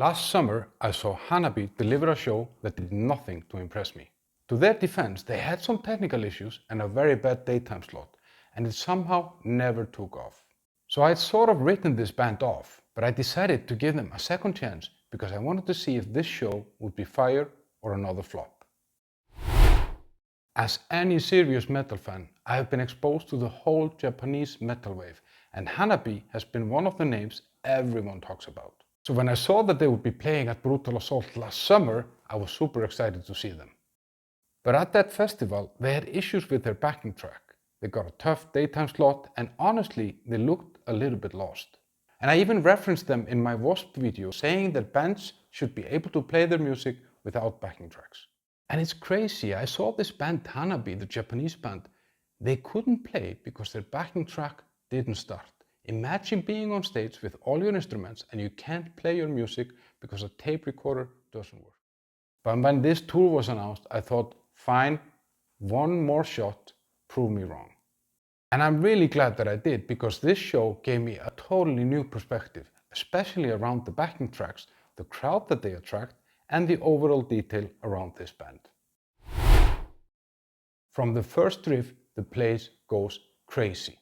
Last summer, I saw Hanabie deliver a show that did nothing to impress me. To their defense, they had some technical issues and a very bad daytime slot, and it somehow never took off. So I had sort of written this band off, but I decided to give them a second chance because I wanted to see if this show would be fire or another flop. As any serious metal fan, I have been exposed to the whole Japanese metal wave, and Hanabie has been one of the names everyone talks about. So when I saw that they would be playing at Brutal Assault last summer, I was super excited to see them. But at that festival, they had issues with their backing track. They got a tough daytime slot, and honestly, they looked a little bit lost. And I even referenced them in my WASP video, saying that bands should be able to play their music without backing tracks. And it's crazy, I saw this band Hanabie, the Japanese band, they couldn't play because their backing track didn't start. Imagine being on stage with all your instruments and you can't play your music because a tape recorder doesn't work. But when this tour was announced, I thought, fine, one more shot, prove me wrong. And I'm really glad that I did, because this show gave me a totally new perspective, especially around the backing tracks, the crowd that they attract, and the overall detail around this band. From the first riff, the place goes crazy.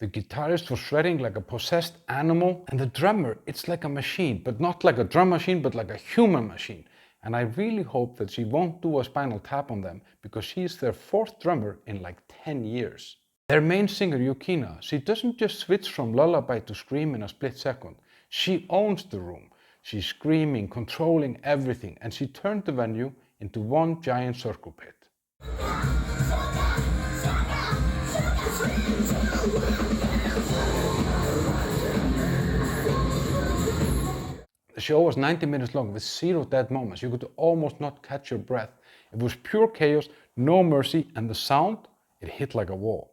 The guitarist was shredding like a possessed animal, and the drummer, it's like a machine, but not like a drum machine, but like a human machine. And I really hope that she won't do a Spinal Tap on them, because she is their fourth drummer in like 10 years. Their main singer, Yukina, she doesn't just switch from lullaby to scream in a split second. She owns the room. She's screaming, controlling everything, and she turned the venue into one giant circle pit. The show was 90 minutes long with 0 dead moments. You could almost not catch your breath. It was pure chaos, no mercy, and the sound, it hit like a wall.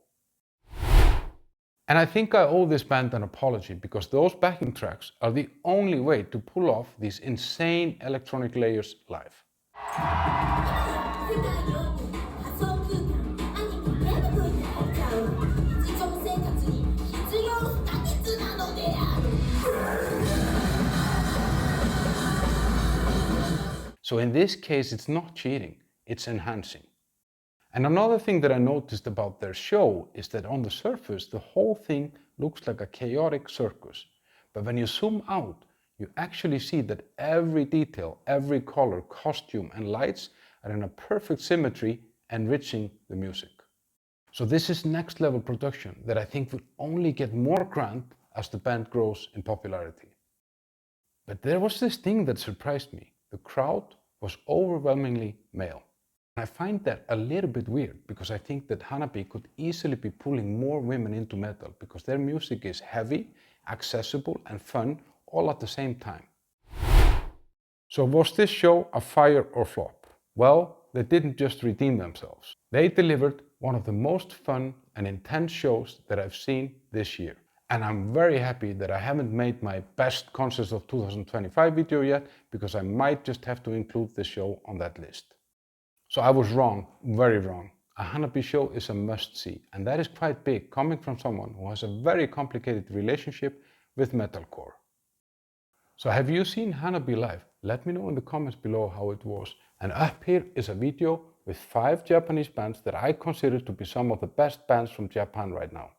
And I think I owe this band an apology, because those backing tracks are the only way to pull off these insane electronic layers live. So in this case, it's not cheating, it's enhancing. And another thing that I noticed about their show is that on the surface, the whole thing looks like a chaotic circus. But when you zoom out, you actually see that every detail, every color, costume, and lights are in a perfect symmetry, enriching the music. So this is next level production that I think will only get more grand as the band grows in popularity. But there was this thing that surprised me. The crowd was overwhelmingly male. I find that a little bit weird, because I think that Hanabie could easily be pulling more women into metal, because their music is heavy, accessible, and fun all at the same time. So was this show a fire or flop? Well, they didn't just redeem themselves. They delivered one of the most fun and intense shows that I've seen this year. And I'm very happy that I haven't made my best concerts of 2025 video yet, because I might just have to include this show on that list. So I was wrong, very wrong. A Hanabie show is a must-see, and that is quite big, coming from someone who has a very complicated relationship with metalcore. So have you seen Hanabie live? Let me know in the comments below how it was. And up here is a video with 5 Japanese bands that I consider to be some of the best bands from Japan right now.